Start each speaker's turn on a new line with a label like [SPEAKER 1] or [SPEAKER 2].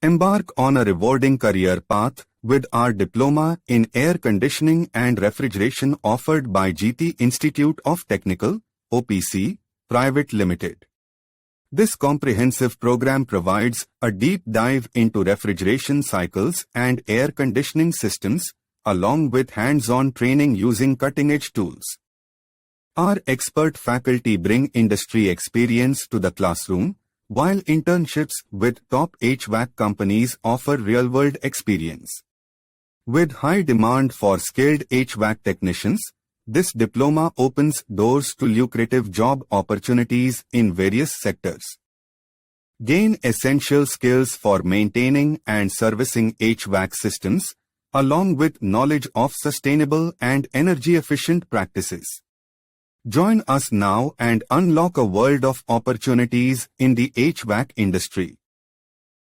[SPEAKER 1] Embark on a rewarding career path with our Diploma in Air Conditioning and Refrigeration offered by JITI Institute of Technical, OPC, Private Limited. This comprehensive program provides a deep dive into refrigeration cycles and air conditioning systems, along with hands-on training using cutting-edge tools. Our expert faculty bring industry experience to the classroom, while internships with top HVAC companies offer real-world experience. With high demand for skilled HVAC technicians, this diploma opens doors to lucrative job opportunities in various sectors. Gain essential skills for maintaining and servicing HVAC systems, along with knowledge of sustainable and energy-efficient practices. Join us now and unlock a world of opportunities in the HVAC industry.